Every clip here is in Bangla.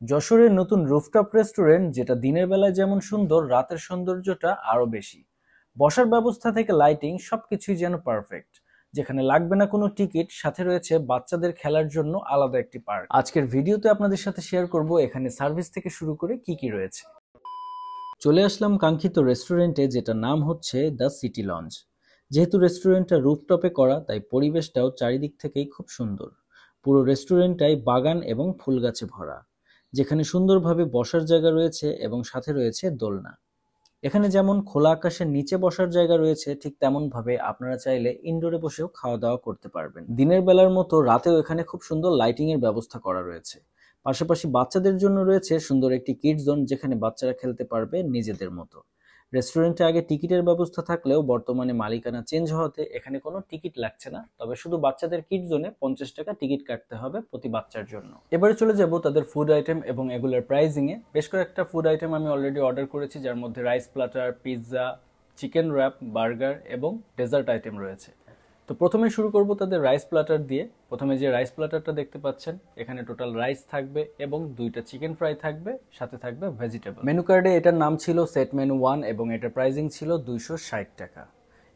যশোরের নতুন রুফটপ রেস্টুরেন্ট, যেটা দিনের বেলায় যেমন সুন্দর, রাতের সৌন্দর্যটা আরো বেশি। বসার ব্যবস্থা থেকে লাইটিং সবকিছুই যেন পারফেক্ট। যেখানে লাগবে না কোনো টিকিট, সাথে রয়েছে বাচ্চাদের খেলার জন্য আলাদা একটি পার্ক। আজকের ভিডিওতে আপনাদের সাথে শেয়ার করব এখানে সার্ভিস থেকে শুরু করে কি কি রয়েছে। চলে আসলাম কাঙ্ক্ষিত রেস্টুরেন্টে, যেটা নাম হচ্ছে দ্য সিটি লঞ্চ। যেহেতু রেস্টুরেন্টটা রুফটপে করা, তাই পরিবেশটাও চারিদিক থেকেই খুব সুন্দর। পুরো রেস্টুরেন্টটাই বাগান এবং ফুল গাছে ভরা, যেখানে সুন্দরভাবে বসার জায়গা রয়েছে এবং সাথে রয়েছে দোলনা। এখানে যেমন খোলা আকাশের নিচে বসার জায়গা রয়েছে, ঠিক তেমন ভাবে আপনারা চাইলে ইনডোরে বসেও খাওয়া দাওয়া করতে পারবেন। দিনের বেলার মতো রাতেও এখানে খুব সুন্দর লাইটিং এর ব্যবস্থা করা রয়েছে। পাশাপাশি বাচ্চাদের জন্য রয়েছে সুন্দর একটি কিড জোন, যেখানে বাচ্চারা খেলতে পারবে নিজেদের মতো। রেস্টুরেন্টে আগে টিকিটের ব্যবস্থা থাকলেও বর্তমানে মালিকানা চেঞ্জ হওয়াতে এখানে কোনো টিকিট লাগছে না, তবে শুধু বাচ্চাদের কিড জোনে 50 টাকা টিকিট কাটতে হবে প্রতি বাচ্চার জন্য। এবারে চলে যাব তাদের ফুড আইটেম এবং এগুলোর প্রাইজিং এ। বেশ কয়েকটা ফুড আইটেম আমি অলরেডি অর্ডার করেছি, যার মধ্যে rice platter, pizza, chicken rap, burger এবং ডেজার্ট আইটেম রয়েছে। তো প্রথমে শুরু করব তাদের রাইস প্ল্যাটার দিয়ে। প্রথমে যে রাইস প্ল্যাটারটা দেখতে পাচ্ছেন, এখানে টোটাল রাইস থাকবে এবং 2টা চিকেন ফ্রাই থাকবে, সাথে থাকবে ভেজিটেবল। মেনু কার্ডে এটার নাম ছিল সেট মেনু 1 এবং এটার প্রাইসিং ছিল 260 টাকা।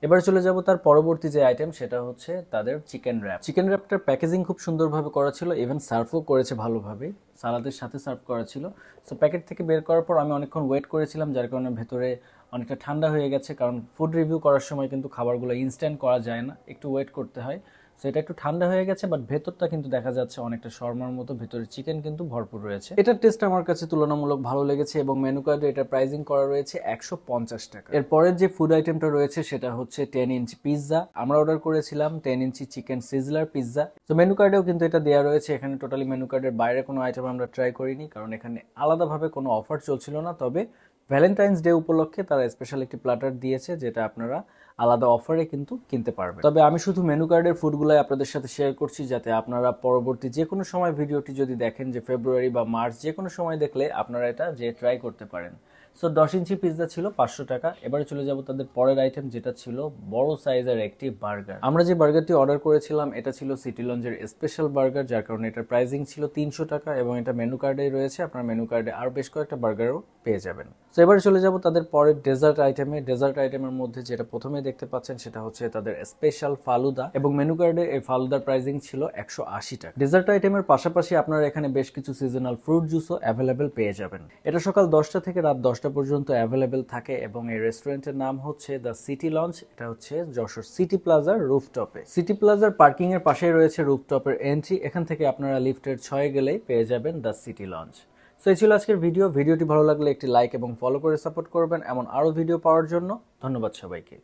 এবার চলে যাব তার পরবর্তী যে আইটেম, সেটা হচ্ছে তাদের chicken rap. Chicken Raptor packaging খুব সুন্দরভাবে করা ছিল, ইভেন সার্ভও করেছে ভালোভাবে, সালাদের সাথে সার্ভ করা ছিল। সো প্যাকেট থেকে বের করার পর আমি অনেকক্ষণ ওয়েট করেছিলাম, যার কারণে ভেতরে অনেকটা ঠান্ডা হয়ে গেছে, কারণ ফুড রিভিউ করার সময় কিন্তু খাবারগুলো ইনস্ট্যান্ট করা যায় না, একটু ওয়েট করতে হয়। সো এটা একটু ঠান্ডা হয়ে গেছে, বাট ভেতরটা কিন্তু দেখা যাচ্ছে অনেকটা শর্মার মতো, ভেতরে চিকেন কিন্তু ভরপুর রয়েছে। এটার টেস্ট আমার কাছে তুলনামূলক ভালো লেগেছে এবং মেনু কার্ডে এটা প্রাইসিং করা রয়েছে 150 টাকা। এর পরের যে ফুড আইটেমটা রয়েছে সেটা হচ্ছে 10 ইঞ্চি পিৎজা। আমরা অর্ডার করেছিলাম 10 ইঞ্চি চিকেন সিজলার পিৎজা। তো মেনু কার্ডেও কিন্তু এটা দেওয়া রয়েছে। এখানে টোটালি মেনু কার্ডের বাইরে কোনো আইটেম আমরা ট্রাই করিনি, কারণ এখানে আলাদাভাবে কোনো অফার চলছিল না। তবে ভ্যালেন্টাইন্স ডে উপলক্ষে তারা স্পেশাল একটি প্ল্যাটার দিয়েছে, যেটা আপনারা আলাদা অফারে কিন্তু কিনতে পারবেন। তবে আমি শুধু মেনু কার্ডের ফুডগুলাই আপনাদের সাথে শেয়ার করছি, যাতে আপনারা পরবর্তী যে কোনো সময় ভিডিওটি যদি দেখেন, যে ফেব্রুয়ারি বা মার্চ যে কোনো সময় দেখলে আপনারা এটা যে ট্রাই করতে পারেন। সো 10 ইঞ্চি পিৎজা ছিল 500 টাকা। এবারে চলে যাব তাদের পরের আইটেম, যেটা ছিল বড় সাইজের একটি বার্গার। আমরা যে বার্গারটি অর্ডার করেছিলাম এটা ছিল সিটি লঞ্চের স্পেশাল বার্গার, যার কারণে এটার প্রাইসিং ছিল 300 টাকা এবং এটা মেনু কার্ডেই রয়েছে। আপনার মেনু কার্ডে আরও বেশ কয়েকটা বার্গারও পেয়ে যাবেন। তো এবারে চলে যাব তাদের পরের ডেজার্ট আইটেমে। ডেজার্ট আইটেমের মধ্যে যেটা প্রথমে দেখতে পাচ্ছেন সেটা হচ্ছে তাদের স্পেশাল ফালুদা এবং মেনু কার্ডে এই ফালুদার প্রাইসিং ছিল 180 টাকা। ডেজার্ট আইটেমের পাশাপাশি আপনারা এখানে বেশ কিছু সিজনাল ফ্রুট জুসও অ্যাভেলেবেল পেয়ে যাবেন। এটা সকাল 10টা থেকে রাত 10টা পর্যন্ত অ্যাভেলেবেল থাকে এবং এই রেস্টুরেন্টের নাম হচ্ছে দ্য সিটি লঞ্চ। এটা হচ্ছে যশোর সিটি প্লাজার রুফটপে। সিটি প্লাজার পার্কিং এর পাশেই রয়েছে রুফটপের এন্ট্রি। এখান থেকে আপনারা লিফটের 6 গেলেই পেয়ে যাবেন দ্য সিটি লঞ্চ। সো এই ছিল আজকের ভিডিওটি ভালো লাগলে একটি লাইক এবং ফলো করে সাপোর্ট করবেন এমন আরো ভিডিও পাওয়ার জন্য। ধন্যবাদ সবাইকে।